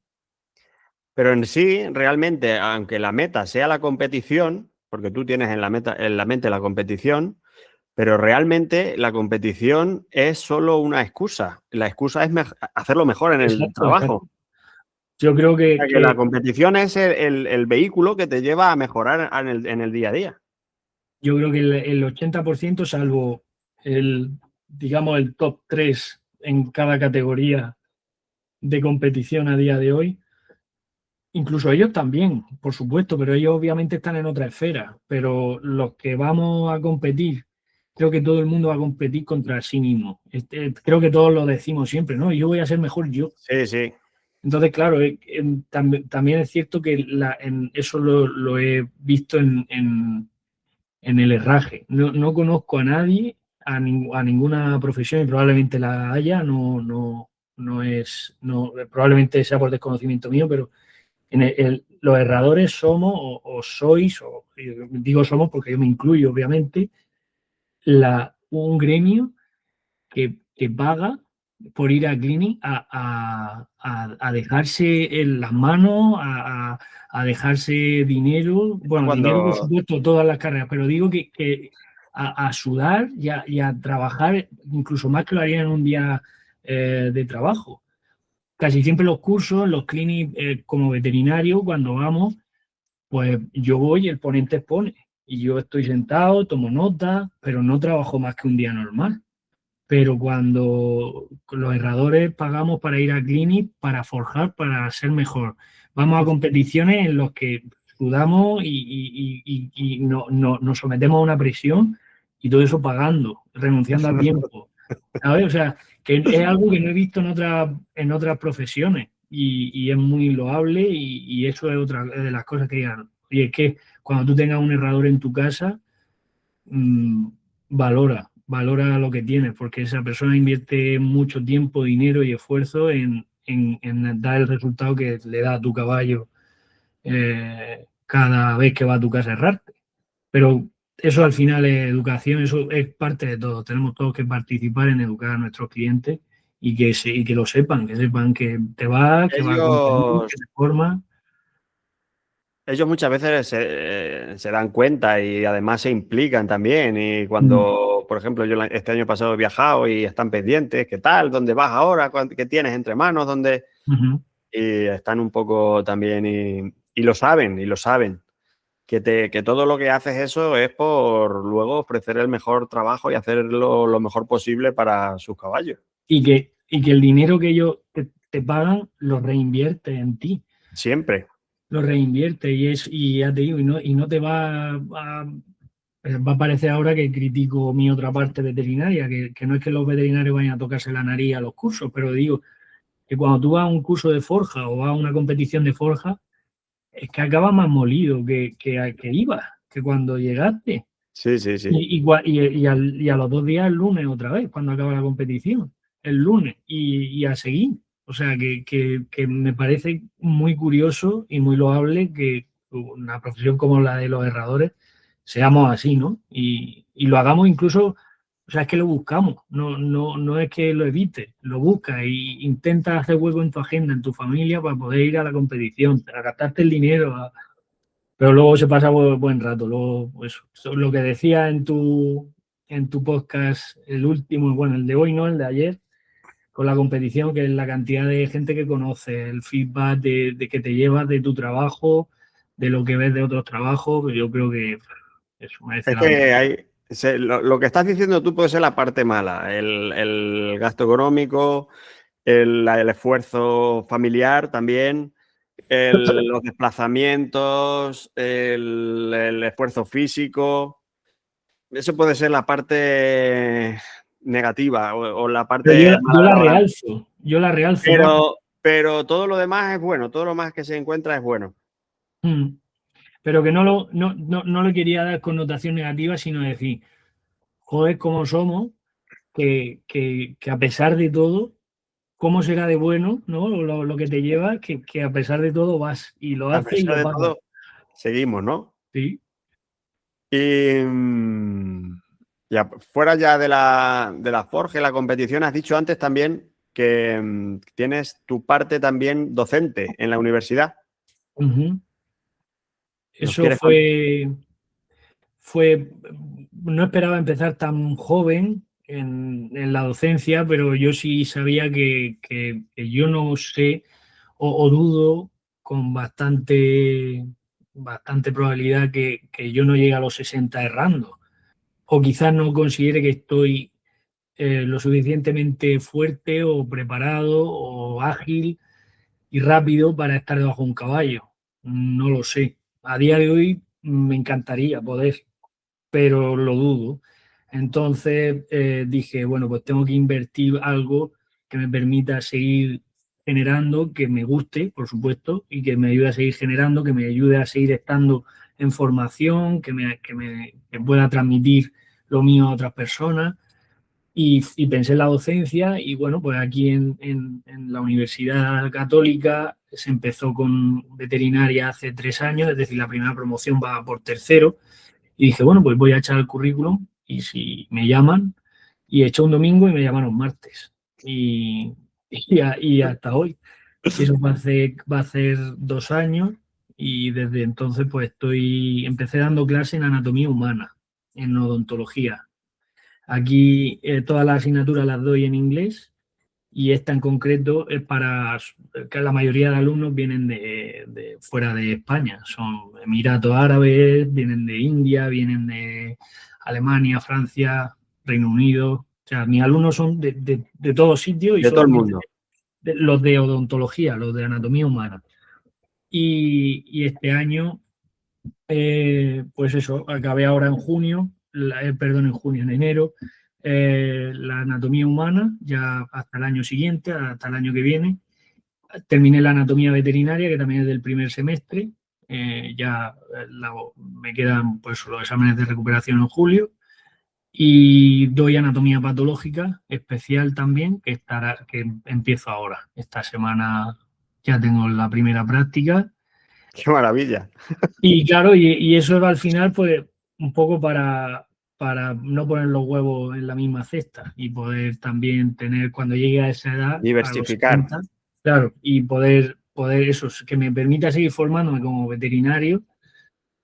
pero en sí, realmente, aunque la meta sea la competición, porque tú tienes en la mente la competición, pero realmente la competición es solo una excusa. La excusa es hacerlo mejor en el Exacto, trabajo. exacto. Yo creo O sea, que la competición es el vehículo que te lleva a mejorar en el día a día. Yo creo que el 80%, salvo digamos, el top 3 en cada categoría de competición a día de hoy, incluso ellos también, por supuesto, pero ellos obviamente están en otra esfera. Pero los que vamos a competir, creo que todo el mundo va a competir contra sí mismo. Creo que todos lo decimos siempre, ¿no? Yo voy a ser mejor yo. Sí, sí. Entonces, claro, también es cierto que eso lo he visto en el herraje. No conozco a nadie, a ninguna profesión, y probablemente la haya, probablemente sea por desconocimiento mío, pero los herradores somos o sois, o digo somos porque yo me incluyo, obviamente, un gremio que paga por ir a Clinic a dejarse en las manos, a dejarse dinero, bueno, dinero por Cuando, supuesto todas las carreras, pero digo que a sudar y a trabajar incluso más que lo harían en un día de trabajo. Casi siempre los cursos, los clinics como veterinario, cuando vamos, pues yo voy y el ponente expone. Y yo estoy sentado, tomo nota, pero no trabajo más que un día normal. Pero cuando los herradores pagamos para ir a clinic, para forjar, para ser mejor. Vamos a competiciones en las que sudamos y nos sometemos a una presión y todo eso pagando, renunciando a tiempo. ¿Sabes? O sea, que es algo que no he visto en otras profesiones y es muy loable y eso es otra de las cosas que digan. Y es que cuando tú tengas un herrador en tu casa, mmm, valora lo que tienes, porque esa persona invierte mucho tiempo, dinero y esfuerzo en dar el resultado que le da a tu caballo cada vez que va a tu casa a errarte. Pero eso al final es educación, eso es parte de todo. Tenemos todos que participar en educar a nuestros clientes y que lo sepan, que sepan que te va, que va a competir, ellos que te forma. Ellos muchas veces se dan cuenta y además se implican también. Y cuando, por ejemplo, yo este año pasado he viajado y están pendientes, ¿qué tal? ¿Dónde vas ahora? ¿Qué tienes entre manos? ¿Dónde? Y están un poco también y lo saben. Que todo lo que haces eso es por luego ofrecer el mejor trabajo y hacerlo lo mejor posible para sus caballos. Y que el dinero que ellos te pagan lo reinvierte en ti. Siempre. Lo reinvierte y ya te digo, y no te va a parecer ahora que critico mi otra parte veterinaria, que no es que los veterinarios vayan a tocarse la nariz a los cursos, pero digo que cuando tú vas a un curso de forja o vas a una competición de forja, es que acabas más molido que ibas, que cuando llegaste. Sí, sí, sí. Y a los 2 días, el lunes otra vez, cuando acaba la competición, el lunes, y a seguir. O sea, que me parece muy curioso y muy loable que una profesión como la de los herradores seamos así, ¿no? Y lo hagamos incluso, o sea, es que lo buscamos, no es que lo evites, lo buscas e intentas hacer hueco en tu agenda, en tu familia, para poder ir a la competición, a gastarte el dinero, pero luego se pasa buen rato. Luego, pues, lo que decía en tu podcast, el último, bueno, el de hoy, no, el de ayer, con la competición, que es la cantidad de gente que conoces, el feedback de que te llevas de tu trabajo, de lo que ves de otros trabajos, yo creo que eso merece Es la pena. que lo que estás diciendo tú puede ser la parte mala, el gasto económico, el esfuerzo familiar también, los desplazamientos, el esfuerzo físico. Eso puede ser la parte negativa o la Pero parte mala de la balanza. yo la realzo más. Pero todo lo demás es bueno, todo lo más que se encuentra es bueno. Pero que no le quería dar connotación negativa, sino decir, joder, cómo somos, que a pesar de todo, cómo será de bueno, ¿no? Lo que te lleva, que a pesar de todo vas y lo A haces y pesar lo de pagas. todo, seguimos, ¿no? Sí. Y ya, fuera ya de la Forge, la competición, has dicho antes también que tienes tu parte también docente en la universidad. Uh-huh. ¿Nos Eso quieres contar? fue, no esperaba empezar tan joven en la docencia, pero yo sí sabía que yo no sé o dudo con bastante probabilidad que yo no llegue a los 60 errando. O quizás no considere que estoy lo suficientemente fuerte o preparado o ágil y rápido para estar debajo de un caballo. No lo sé. A día de hoy me encantaría poder, pero lo dudo. Entonces dije, bueno, pues tengo que invertir algo que me permita seguir generando, que me guste, por supuesto, y que me ayude a seguir generando, que me ayude a seguir estando en formación, que pueda transmitir lo mío a otras personas. Y pensé en la docencia y bueno, pues aquí en la Universidad Católica se empezó con veterinaria hace 3 años, es decir, la primera promoción va por tercero. Y dije, bueno, pues voy a echar el currículum y si me llaman, y he hecho un domingo y me llamaron martes. Y hasta hoy. Eso va a hacer 2 años y desde entonces pues empecé dando clase en anatomía humana, en odontología. Aquí todas las asignaturas las doy en inglés y esta en concreto es para que la mayoría de alumnos vienen de fuera de España, son Emiratos Árabes, vienen de India, vienen de Alemania, Francia, Reino Unido. O sea, mis alumnos son de todos sitios y De todo el solamente mundo. los de odontología, los de anatomía humana. Y este año, pues eso, acabé ahora en junio, perdón, en junio, en enero, la anatomía humana, ya hasta el año siguiente, hasta el año que viene. Terminé la anatomía veterinaria, que también es del primer semestre. Me quedan pues los exámenes de recuperación en julio. Y doy anatomía patológica especial también, que empiezo ahora. Esta semana ya tengo la primera práctica. Qué maravilla. Y claro, y eso al final, pues, un poco para no poner los huevos en la misma cesta y poder también tener, cuando llegue a esa edad, a los Diversificar. 70, claro, y poder eso, que me permita seguir formándome como veterinario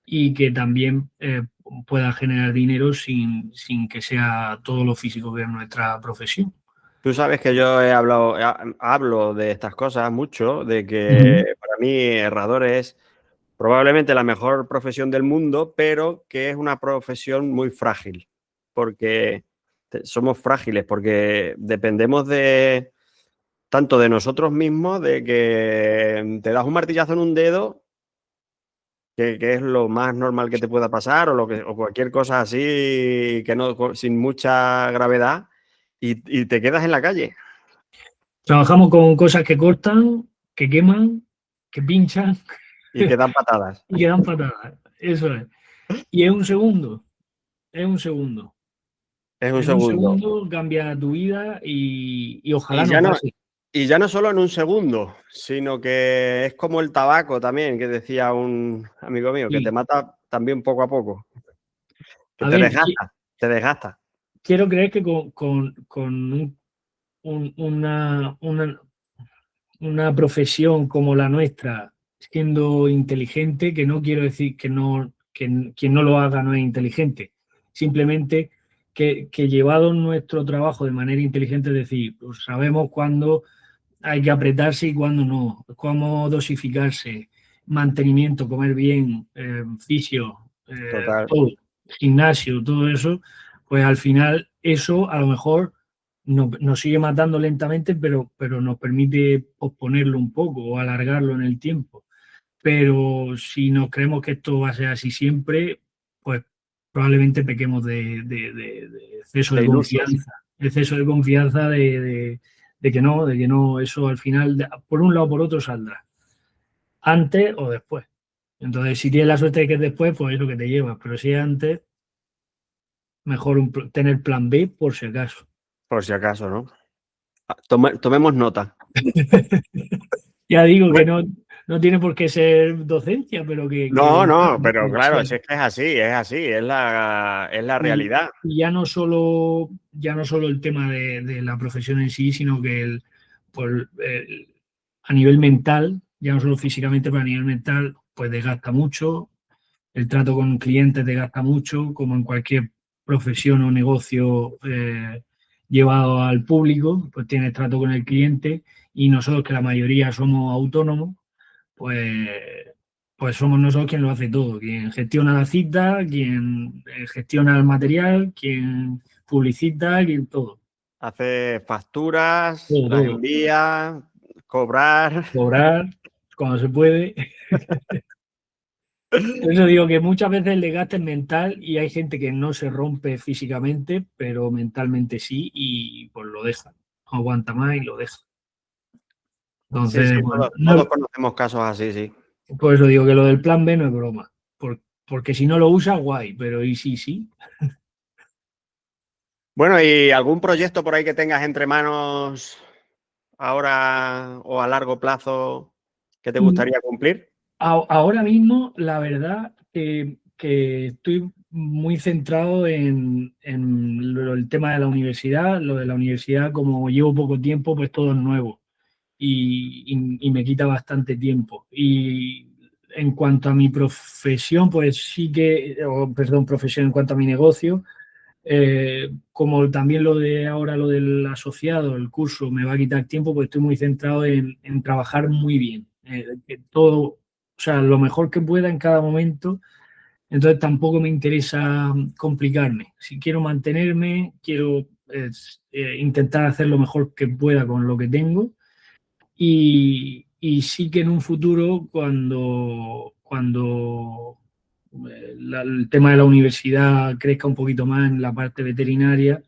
y que también pueda generar dinero sin que sea todo lo físico que es nuestra profesión. Tú sabes que yo hablo de estas cosas mucho, de que Ujú. para mí herrador es probablemente la mejor profesión del mundo, pero que es una profesión muy frágil, porque somos frágiles, porque dependemos de tanto de nosotros mismos, de que te das un martillazo en un dedo, que es lo más normal que te pueda pasar, o cualquier cosa así, que no, sin mucha gravedad, y te quedas en la calle. Trabajamos con cosas que cortan, que queman, que pinchan Y que dan patadas. y que dan patadas. Eso es. Y es un segundo, es un segundo. Es un En un segundo. segundo cambia tu vida y ojalá Y no ya no, pase. y ya no solo en un segundo, sino que es como el tabaco también, que decía un amigo mío, que te Sí. mata también poco a poco, que A ver, te desgasta. quiero creer que con una profesión como la nuestra, siendo inteligente, que no quiero decir que quien no lo haga no es inteligente, simplemente que llevado nuestro trabajo de manera inteligente, es decir, pues sabemos cuándo hay que apretarse y cuándo no, cómo dosificarse, mantenimiento, comer bien, fisio, Total. todo, gimnasio, todo eso, pues al final eso a lo mejor nos sigue matando lentamente, pero nos permite posponerlo un poco o alargarlo en el tiempo. Pero si nos creemos que esto va a ser así siempre, pues probablemente pequemos de exceso De de ilusos. confianza, exceso de confianza de que no, eso al final, por un lado o por otro saldrá, antes o después. Entonces, si tienes la suerte de que es después, pues es lo que te llevas, pero si es antes, mejor tener plan B por si acaso. Por si acaso, ¿no? Tomemos nota. Ya digo que Bueno, no tiene por qué ser docencia, pero no, pero claro, si es que es así, es la realidad. y ya no solo el tema de la profesión en sí, sino que a nivel mental, ya no solo físicamente, pero a nivel mental, pues desgasta mucho. El trato con clientes desgasta mucho, como en cualquier profesión o negocio llevado al público, pues tienes trato con el cliente y nosotros, que la mayoría somos autónomos, pues, pues somos nosotros quien lo hace todo, quien gestiona la cita, quien gestiona el material, quien publicita, quien todo. Hace facturas, Todo, las todo. envía, cobrar. Cobrar cuando se puede. Por eso digo que muchas veces el desgaste es mental y hay gente que no se rompe físicamente, pero mentalmente sí, y pues lo deja. No aguanta más y lo deja. Sí, Entonces, sí, bueno, todos conocemos casos así, sí. por eso digo que lo del plan B no es broma. Porque si no lo usa, guay, pero ¿y si sí? Bueno, ¿y algún proyecto por ahí que tengas entre manos ahora o a largo plazo que te gustaría cumplir? Ahora mismo, la verdad que estoy muy centrado en el tema de la universidad. Lo de la universidad, como llevo poco tiempo, pues todo es nuevo y me quita bastante tiempo. Y en cuanto a mi profesión, pues sí que, perdón, profesión en cuanto a mi negocio, como también lo de ahora, lo del asociado, el curso, me va a quitar tiempo, pues estoy muy centrado en trabajar muy bien. Que todo, o sea, lo mejor que pueda en cada momento. Entonces tampoco me interesa complicarme. Si quiero mantenerme, quiero intentar hacer lo mejor que pueda con lo que tengo y sí que en un futuro, cuando el tema de la universidad crezca un poquito más en la parte veterinaria,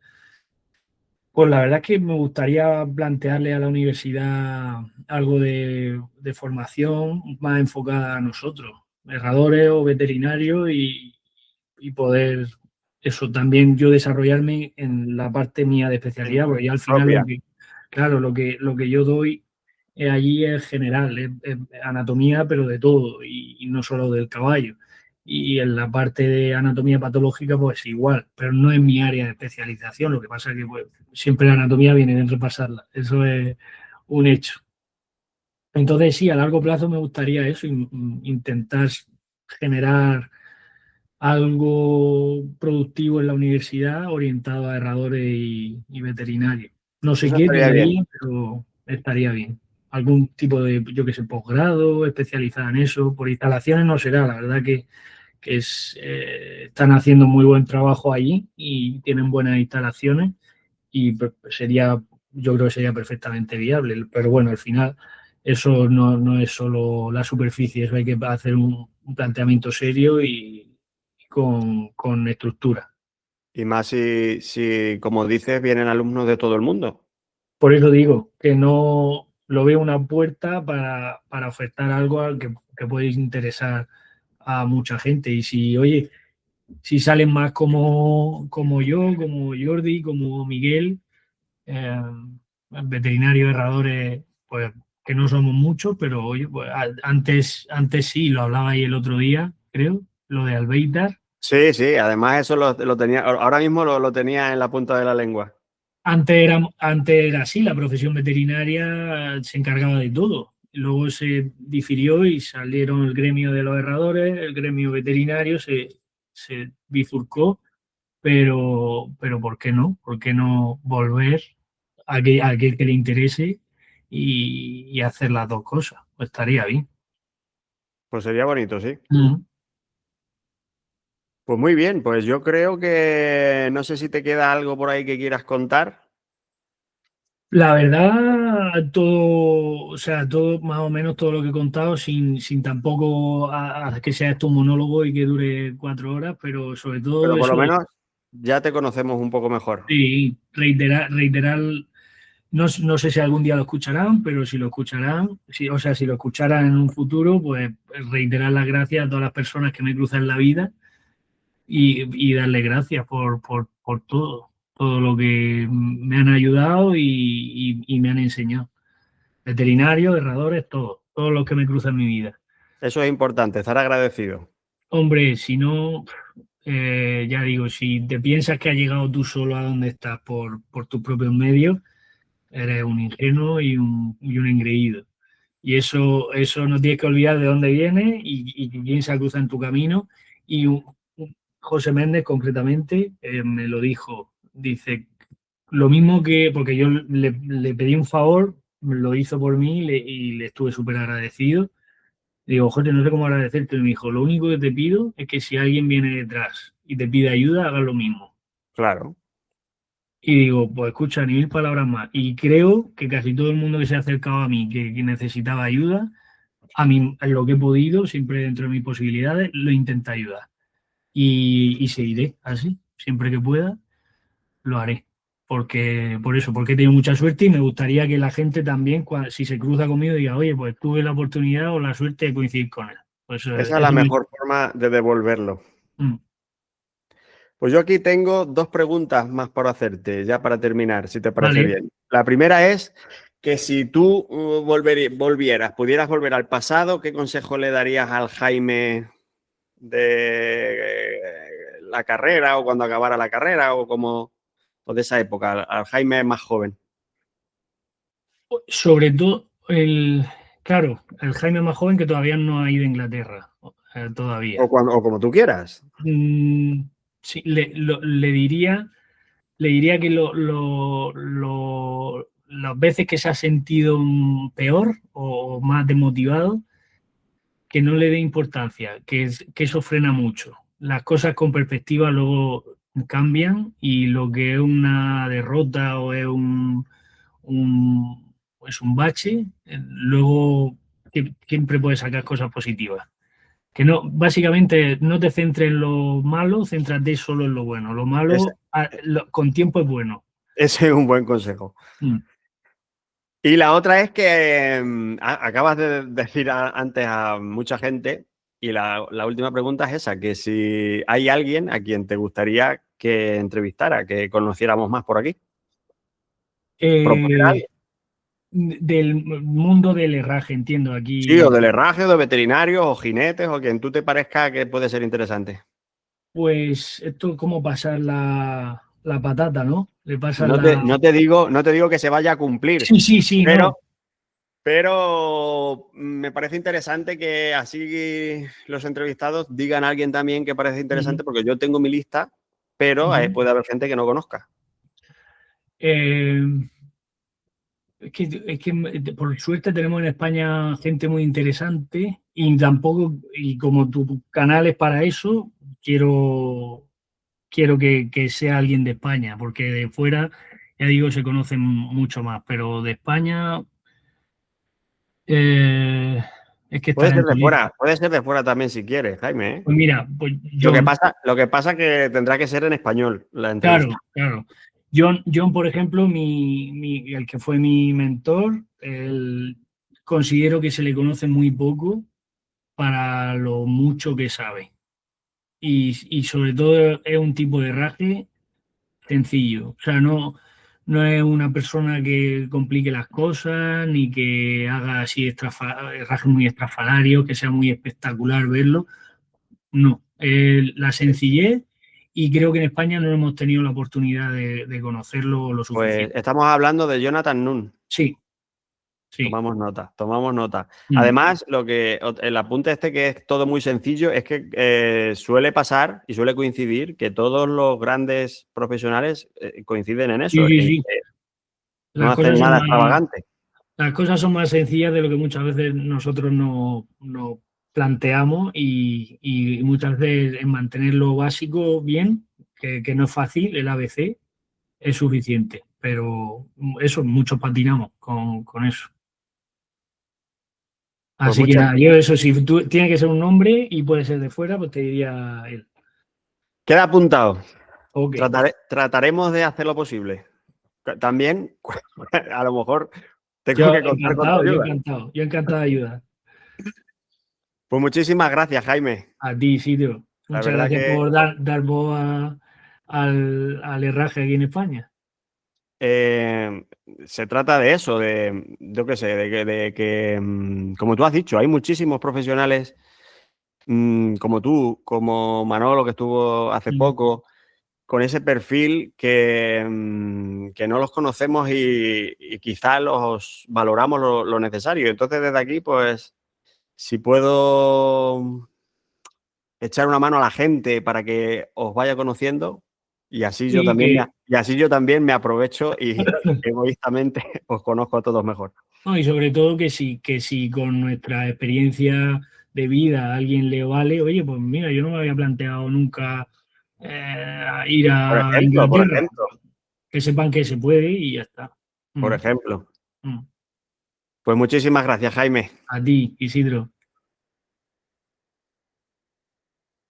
pues la verdad es que me gustaría plantearle a la universidad algo de formación más enfocada a nosotros, herradores o veterinarios, y poder eso también yo desarrollarme en la parte mía de En especialidad, porque ya al final propia. claro, lo que yo doy allí es general, es anatomía, pero de todo, y no solo del caballo. Y en la parte de anatomía patológica, pues igual, pero no es mi área de especialización. Lo que pasa es que pues, siempre la anatomía viene de repasarla. Eso es un hecho. Entonces, sí, a largo plazo me gustaría eso, intentar generar algo productivo en la universidad orientado a herradores y veterinarios. No sé Eso qué estaría bien. todavía, pero estaría bien. Algún tipo de, yo que sé, posgrado especializado en eso. Por instalaciones no será, la verdad que están haciendo muy buen trabajo allí y tienen buenas instalaciones y sería, yo creo que sería perfectamente viable. Pero bueno, al final eso no es solo la superficie, eso hay que hacer un planteamiento serio y con estructura. Y más si, como dices, vienen alumnos de todo el mundo. Por eso digo que no lo veo una puerta para ofertar algo al que puede interesar a mucha gente. Y si, oye, si salen más como yo, como Jordi, como Miguel, eh, veterinarios, herradores, pues que no somos muchos, pero oye, pues, antes sí, lo hablaba ahí el otro día, creo, lo de Albeitar. Sí, sí, además eso lo tenía, ahora mismo lo tenía en la punta de la lengua. Antes era así, la profesión veterinaria se encargaba de todo. Luego se difirió y salieron el gremio de los herradores, el gremio veterinario se bifurcó pero ¿por qué no? ¿Por qué no volver a aquel que le interese y hacer las dos cosas? Pues estaría bien. Pues sería bonito, sí. Mm. Pues muy bien, pues yo creo que no sé si te queda algo por ahí que quieras contar. La verdad, todo, o sea, todo, más o menos todo lo que he contado, sin tampoco a que sea esto un monólogo y que dure 4 horas, pero sobre todo Pero por lo eso, menos ya te conocemos un poco mejor. sí, reiterar, no sé si algún día lo escucharán, pero si lo escucharán, o sea, si lo escucharan en un futuro, pues reiterar las gracias a todas las personas que me cruzan en la vida y darle gracias por todo lo que me han ayudado y me han enseñado. Veterinarios, herradores, todos los que me cruzan en mi vida. Eso es importante, estar agradecido. Hombre, si no, ya digo, si te piensas que has llegado tú solo a donde estás por tus propios medios, eres un ingenuo y un engreído. Y eso no tienes que olvidar de dónde viene y quién se cruza en tu camino. Y José Méndez, concretamente, me lo dijo. Dice, lo mismo que, porque yo le pedí un favor, lo hizo por mí y le estuve súper agradecido. Digo, José, no sé cómo agradecerte. Y me dijo, lo único que te pido es que si alguien viene detrás y te pide ayuda, hagas lo mismo. Claro. Y digo, pues escucha, ni mil palabras más. Y creo que casi todo el mundo que se ha acercado a mí, que necesitaba ayuda, a mí, en lo que he podido, siempre dentro de mis posibilidades, lo intenta ayudar. Y seguiré así, siempre que pueda, lo haré. Porque he tenido mucha suerte y me gustaría que la gente también, si se cruza conmigo, diga, oye, pues tuve la oportunidad o la suerte de coincidir con él. Pues Esa es la mejor forma de devolverlo. Mm. Pues yo aquí tengo dos preguntas más por hacerte, ya para terminar, si te parece Vale. bien. La primera es que si tú pudieras volver al pasado, ¿qué consejo le darías al Jaime de la carrera o cuando acabara la carrera o de esa época, al Jaime más joven? Sobre todo, claro, el Jaime más joven que todavía no ha ido a Inglaterra, todavía. O como tú quieras. Mm, sí, le diría que las veces que se ha sentido peor o más desmotivado, que no le dé importancia, que eso frena mucho. Las cosas con perspectiva luego cambian y lo que es una derrota o es un bache, luego siempre puedes sacar cosas positivas. Que no, básicamente no te centres en lo malo, céntrate solo en lo bueno. Lo Ese, malo con tiempo es bueno. ese es un buen consejo. Mm. Y la otra es que acabas de decir antes a mucha gente, y la última pregunta es esa, que si hay alguien a quien te gustaría que entrevistara, que conociéramos más por aquí. ¿Proponer a Eh, alguien? del mundo del herraje, entiendo Sí, o aquí. del herraje, o de veterinarios, o jinetes, o quien tú te parezca que puede ser interesante. Pues esto es como pasar la patata, ¿no? Le pasas No te, la... no te digo que se vaya a cumplir, Sí, sí, sí, pero, no. pero me parece interesante que así los entrevistados digan a alguien también que parece Ujú, interesante, porque yo tengo mi lista, pero ujú. puede haber gente que no conozca. Eh, es que por suerte tenemos en España gente muy interesante y tampoco, y como tu canal es para eso, quiero que sea alguien de España, porque de fuera, ya digo, se conocen mucho más, pero de España eh, es que Puede estará ser en tu de lista. fuera, puede ser de fuera también si quieres, Jaime, ¿eh? Pues mira, pues Lo que John, pasa, lo que pasa que tendrá que ser en español la entrevista. claro, claro. John, por ejemplo, el que fue mi mentor, considero que se le conoce muy poco para lo mucho que sabe. Y sobre todo es un tipo de raje sencillo. O sea, no es una persona que complique las cosas ni que haga así rajes muy estrafalarios, que sea muy espectacular verlo. No, la sencillez y creo que en España no hemos tenido la oportunidad de conocerlo lo Pues suficiente. estamos hablando de Jonathan Nunn. Sí, Sí. Tomamos nota, tomamos nota. Mm. Además, el apunte este que es todo muy sencillo es que suele pasar y suele coincidir que todos los grandes profesionales coinciden en eso, Sí, en sí. que no Las hacen cosas son nada más, extravagante. las cosas son más sencillas de lo que muchas veces nosotros no planteamos y muchas veces en mantener lo básico bien, que no es fácil, el ABC, es suficiente. Pero eso, muchos patinamos con eso. Pues Así que muchas nada, yo eso, si tú, tiene que ser un hombre y puede ser de fuera, pues te diría él. Queda apuntado. Ok. Trataremos de hacer lo posible. También, a lo mejor tengo Yo que contar con tu encantado, ayuda. yo encantado de ayudar. Pues muchísimas gracias, Jaime. A ti, Isidro. La Muchas verdad gracias que por dar voz al herraje aquí en España. se trata de eso, yo qué sé, de que, como tú has dicho, hay muchísimos profesionales como tú, como Manolo, que estuvo hace Mm. poco, con ese perfil que no los conocemos y quizá los valoramos lo necesario. Entonces, desde aquí, pues, si puedo echar una mano a la gente para que os vaya conociendo y así yo Y también que, me aprovecho y egoístamente os conozco a todos mejor. no, y sobre todo que si con nuestra experiencia de vida a alguien le vale, oye, pues mira, yo no me había planteado nunca ir a Por Inglaterra. ejemplo, Que sepan que se puede y ya está. por Mm, ejemplo. mm. Pues muchísimas gracias, Jaime. A ti, Isidro.